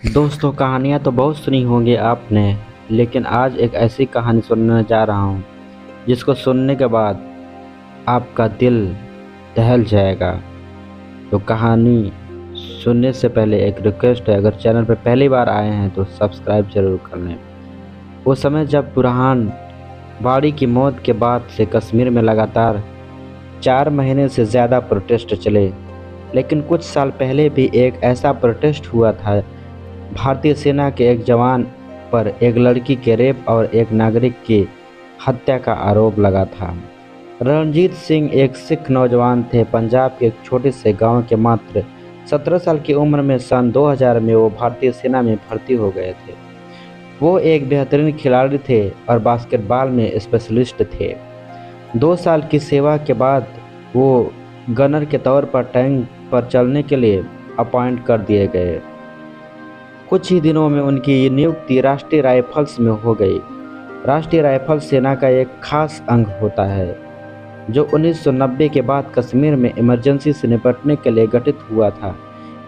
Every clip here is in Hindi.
दोस्तों, कहानियाँ तो बहुत सुनी होंगी आपने, लेकिन आज एक ऐसी कहानी सुनने जा रहा हूँ जिसको सुनने के बाद आपका दिल दहल जाएगा। तो कहानी सुनने से पहले एक रिक्वेस्ट है, अगर चैनल पर पहली बार आए हैं तो सब्सक्राइब जरूर कर लें। वो समय जब बुरहान वानी की मौत के बाद से कश्मीर में लगातार 4 महीने से ज़्यादा प्रोटेस्ट चले, लेकिन कुछ साल पहले भी एक ऐसा प्रोटेस्ट हुआ था। भारतीय सेना के एक जवान पर एक लड़की के रेप और एक नागरिक की हत्या का आरोप लगा था। रणजीत सिंह एक सिख नौजवान थे। पंजाब के एक छोटे से गांव के मात्र 17 साल की उम्र में सन 2000 में वो भारतीय सेना में भर्ती हो गए थे। वो एक बेहतरीन खिलाड़ी थे और बास्केटबॉल में स्पेशलिस्ट थे। 2 साल की सेवा के बाद वो गनर के तौर पर टैंक पर चलने के लिए अपॉइंट कर दिए गए। कुछ ही दिनों में उनकी नियुक्ति राष्ट्रीय राइफल्स में हो गई। राष्ट्रीय राइफल्स सेना का एक खास अंग होता है जो 1990 के बाद कश्मीर में इमरजेंसी से निपटने के लिए गठित हुआ था।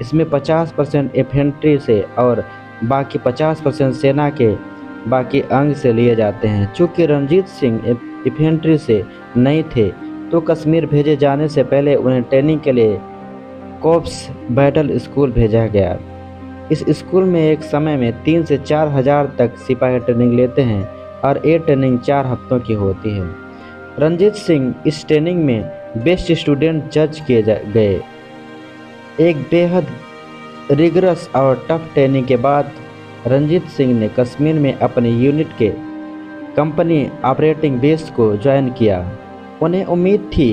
इसमें 50% इन्फेंट्री से और बाकी 50% सेना के बाकी अंग से लिए जाते हैं। चूँकि रणजीत सिंह इन्फेंट्री से नहीं थे, तो कश्मीर भेजे जाने से पहले उन्हें ट्रेनिंग के लिए कोप्स बैटल स्कूल भेजा गया। इस स्कूल में एक समय में 3 से 4 हज़ार तक सिपाही ट्रेनिंग लेते हैं और ये ट्रेनिंग 4 हफ्तों की होती है। रणजीत सिंह इस ट्रेनिंग में बेस्ट स्टूडेंट जज किए गए। एक बेहद रिगरस और टफ ट्रेनिंग के बाद रणजीत सिंह ने कश्मीर में अपने यूनिट के कंपनी ऑपरेटिंग बेस को ज्वाइन किया। उन्हें उम्मीद थी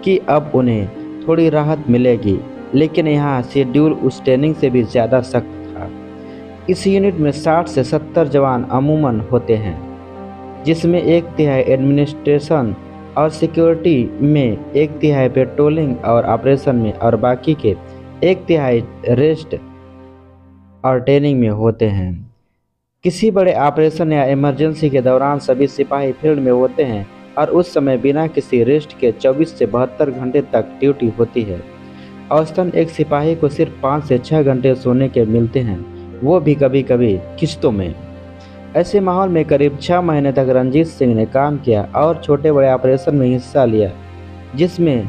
कि अब उन्हें थोड़ी राहत मिलेगी, लेकिन यहाँ शेड्यूल उस ट्रेनिंग से भी ज़्यादा सख्त था। इस यूनिट में 60 से 70 जवान अमूमन होते हैं, जिसमें 1/3 एडमिनिस्ट्रेशन और सिक्योरिटी में, 1/3 पेट्रोलिंग और ऑपरेशन में और बाकी के 1/3 रेस्ट और ट्रेनिंग में होते हैं। किसी बड़े ऑपरेशन या इमरजेंसी के दौरान सभी सिपाही फील्ड में होते हैं और उस समय बिना किसी रेस्ट के 24 से 72 घंटे तक ड्यूटी होती है। औसतन एक सिपाही को सिर्फ 5 से 6 घंटे सोने के मिलते हैं, वो भी कभी कभी किश्तों में। ऐसे माहौल में करीब 6 महीने तक रणजीत सिंह ने काम किया और छोटे बड़े ऑपरेशन में हिस्सा लिया, जिसमें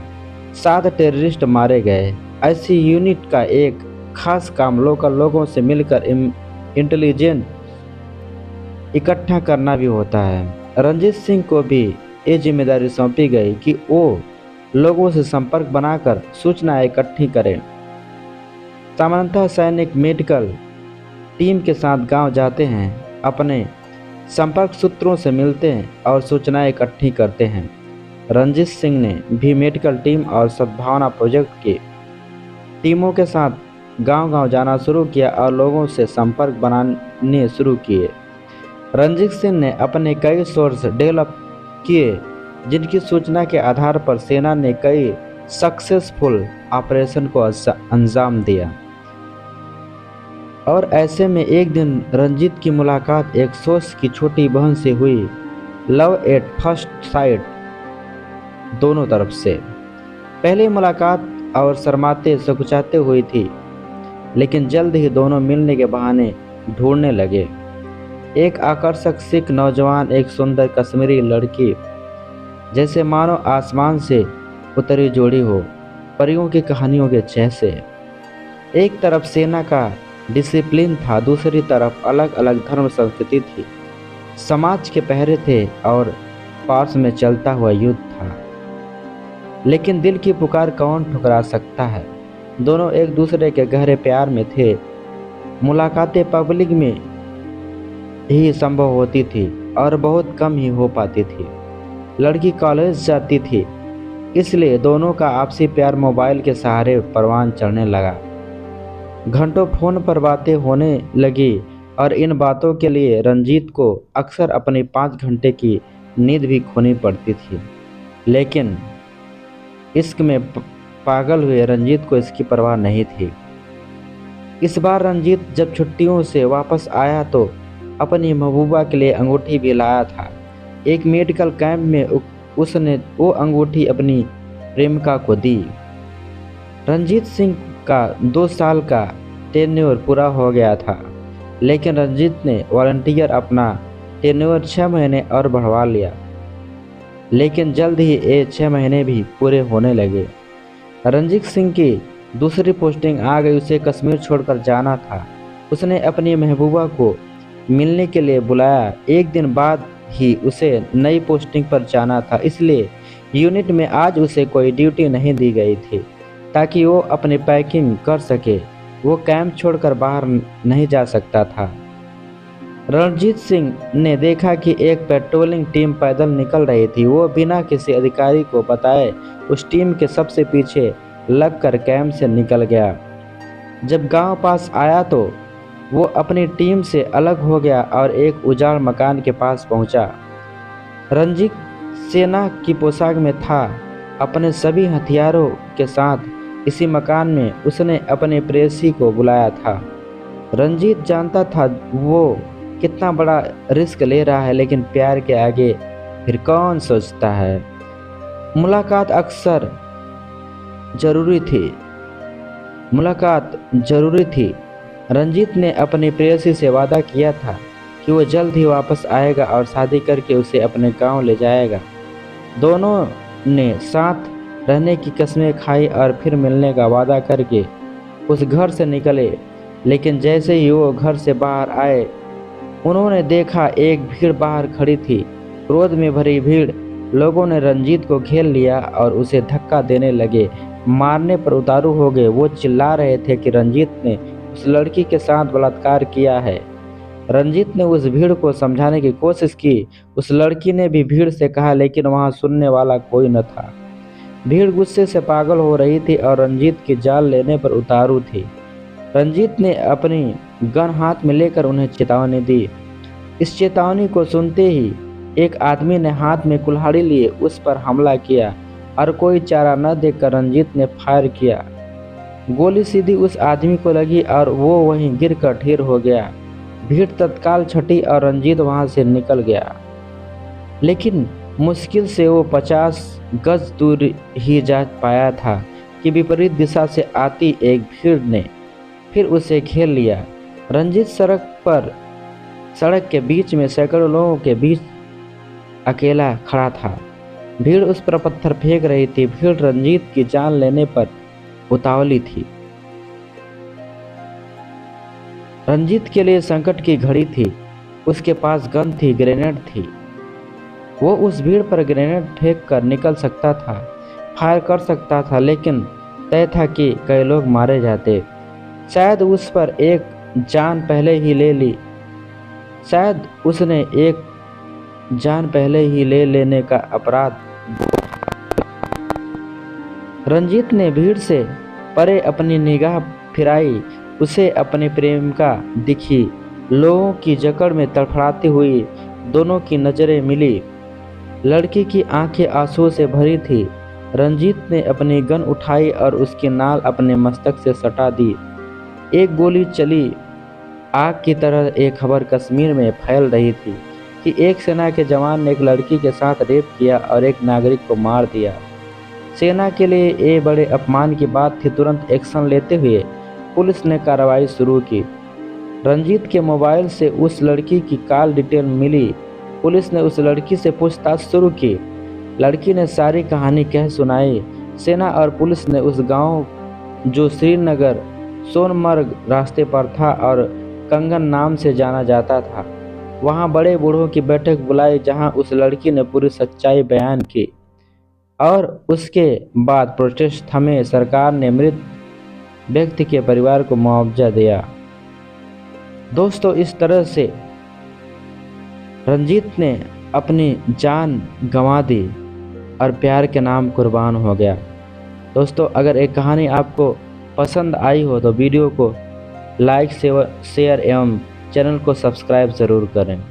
7 टेररिस्ट मारे गए। ऐसी यूनिट का एक खास काम लोकल लोगों से मिलकर इंटेलिजेंस इकट्ठा करना भी होता है। रणजीत सिंह को भी ये जिम्मेदारी सौंपी गई कि वो लोगों से संपर्क बनाकर सूचनाएं इकट्ठी करें। सामान्यतः सैनिक मेडिकल टीम के साथ गांव जाते हैं, अपने संपर्क सूत्रों से मिलते हैं और सूचनाएं इकट्ठी करते हैं। रणजीत सिंह ने भी मेडिकल टीम और सद्भावना प्रोजेक्ट की टीमों के साथ गांव-गांव जाना शुरू किया और लोगों से संपर्क बनाने शुरू किए। रणजीत सिंह ने अपने कई सोर्स डेवलप किए, जिनकी सूचना के आधार पर सेना ने कई सक्सेसफुल ऑपरेशन को अंजाम दिया। और ऐसे में एक दिन रणजीत की मुलाकात एक सोर्स की छोटी बहन से हुई। लव एट फर्स्ट साइट दोनों तरफ से। पहली मुलाकात और शर्माते सकुचाते हुई थी, लेकिन जल्द ही दोनों मिलने के बहाने ढूंढने लगे। एक आकर्षक सिख नौजवान, एक सुंदर कश्मीरी लड़की, जैसे मानो आसमान से उतरी जोड़ी हो, परियों की कहानियों के जैसे। एक तरफ सेना का डिसिप्लिन था, दूसरी तरफ अलग अलग धर्म संस्कृति थी। समाज के पहरे थे और पास में चलता हुआ युद्ध था। लेकिन दिल की पुकार कौन ठुकरा सकता है। दोनों एक दूसरे के गहरे प्यार में थे। मुलाकातें पब्लिक में ही संभव होती थी और बहुत कम ही हो पाती थी। लड़की कॉलेज जाती थी, इसलिए दोनों का आपसी प्यार मोबाइल के सहारे परवान चढ़ने लगा। घंटों फोन पर बातें होने लगी और इन बातों के लिए रंजीत को अक्सर अपनी 5 घंटे की नींद भी खोनी पड़ती थी। लेकिन इश्क में पागल हुए रंजीत को इसकी परवाह नहीं थी। इस बार रंजीत जब छुट्टियों से वापस आया तो अपनी महबूबा के लिए अंगूठी भी लाया था। एक मेडिकल कैंप में उसने वो अंगूठी अपनी प्रेमिका को दी। रणजीत सिंह का 2 साल का टेन्योर पूरा हो गया था। लेकिन रंजीत ने वॉलंटियर अपना टेन्योर 6 महीने और बढ़वा लिया। लेकिन जल्द ही ये 6 महीने भी पूरे होने लगे। रंजीत सिंह की दूसरी पोस्टिंग आ गई। उसे कश्मीर छोड़कर जाना था। उसने अपनी महबूबा को मिलने के लिए बुलाया। एक दिन बाद ही उसे नई पोस्टिंग पर जाना था, इसलिए यूनिट में आज उसे कोई ड्यूटी नहीं दी गई थी ताकि वो अपनी पैकिंग कर सके। वो कैंप छोड़कर बाहर नहीं जा सकता था। रणजीत सिंह ने देखा कि एक पेट्रोलिंग टीम पैदल निकल रही थी। वो बिना किसी अधिकारी को बताए उस टीम के सबसे पीछे लगकर कैंप से निकल गया। जब गांव पास आया तो वो अपनी टीम से अलग हो गया और एक उजाड़ मकान के पास पहुंचा। रंजीत सेना की पोशाक में था, अपने सभी हथियारों के साथ। इसी मकान में उसने अपने प्रेयसी को बुलाया था। रंजीत जानता था वो कितना बड़ा रिस्क ले रहा है, लेकिन प्यार के आगे फिर कौन सोचता है। मुलाकात जरूरी थी। रंजीत ने अपनी प्रेयसी से वादा किया था कि वो जल्द ही वापस आएगा और शादी करके उसे अपने गांव ले जाएगा। दोनों ने साथ रहने की कस्में खाई और फिर मिलने का वादा करके उस घर से निकले। लेकिन जैसे ही वो घर से बाहर आए, उन्होंने देखा एक भीड़ बाहर खड़ी थी। क्रोध में भरी भीड़। लोगों ने रंजीत को घेर लिया और उसे धक्का देने लगे, मारने पर उतारू हो गए। वो चिल्ला रहे थे कि रंजीत ने उस लड़की के साथ बलात्कार किया है। रंजीत ने उस भीड़ को समझाने की कोशिश की। उस लड़की ने भी भीड़ से कहा, लेकिन वहां सुनने वाला कोई न था। भीड़ गुस्से से पागल हो रही थी और रंजीत की जान लेने पर उतारू थी। रंजीत ने अपनी गन हाथ में लेकर उन्हें चेतावनी दी। इस चेतावनी को सुनते ही एक आदमी ने हाथ में कुल्हाड़ी लिए उस पर हमला किया और कोई चारा न देखकर रंजीत ने फायर किया। गोली सीधी उस आदमी को लगी और वो वहीं गिरकर ढेर हो गया। भीड़ तत्काल छटी और रंजीत वहां से निकल गया, लेकिन मुश्किल से वो 50 गज दूर ही जा पाया था कि विपरीत दिशा से आती एक भीड़ ने फिर उसे घेर लिया। रंजीत सड़क के बीच में सैकड़ों लोगों के बीच अकेला खड़ा था। भीड़ उस पर पत्थर फेंक रही थी। भीड़ रंजीत की जान लेने पर उतावली थी। रंजीत के लिए संकट की घड़ी थी। उसके पास गन थी, ग्रेनेड थी। वो उस भीड़ पर ग्रेनेड फेंक कर निकल सकता था, फायर कर सकता था, लेकिन तय था कि कई लोग मारे जाते। शायद उस पर एक जान पहले ही ले ली। शायद उसने एक जान पहले ही ले लेने का अपराध। रंजीत ने भीड़ से परे अपनी निगाह फिराई। उसे अपनी प्रेमिका दिखी। लोगों की जकड़ में तड़फड़ाती हुई दोनों की नजरें मिली। लड़की की आंखें आंसुओं से भरी थी। रंजीत ने अपनी गन उठाई और उसकी नाल अपने मस्तक से सटा दी। एक गोली चली। आग की तरह एक खबर कश्मीर में फैल रही थी कि एक सेना के जवान ने एक लड़की के साथ रेप किया और एक नागरिक को मार दिया। सेना के लिए ये बड़े अपमान की बात थी। तुरंत एक्शन लेते हुए पुलिस ने कार्रवाई शुरू की। रंजीत के मोबाइल से उस लड़की की कॉल डिटेल मिली। पुलिस ने उस लड़की से पूछताछ शुरू की। लड़की ने सारी कहानी कह सुनाई। सेना और पुलिस ने उस गांव, जो श्रीनगर सोनमर्ग रास्ते पर था और कंगन नाम से जाना जाता था, वहां बड़े बूढ़ों की बैठक बुलाई, जहां उस लड़की ने पूरी सच्चाई बयान की। और उसके बाद प्रोटेस्ट थमे। सरकार ने मृत व्यक्ति के परिवार को मुआवजा दिया। दोस्तों, इस तरह से रंजीत ने अपनी जान गंवा दी और प्यार के नाम कुर्बान हो गया। दोस्तों, अगर एक कहानी आपको पसंद आई हो तो वीडियो को लाइक, शेयर एवं चैनल को सब्सक्राइब ज़रूर करें।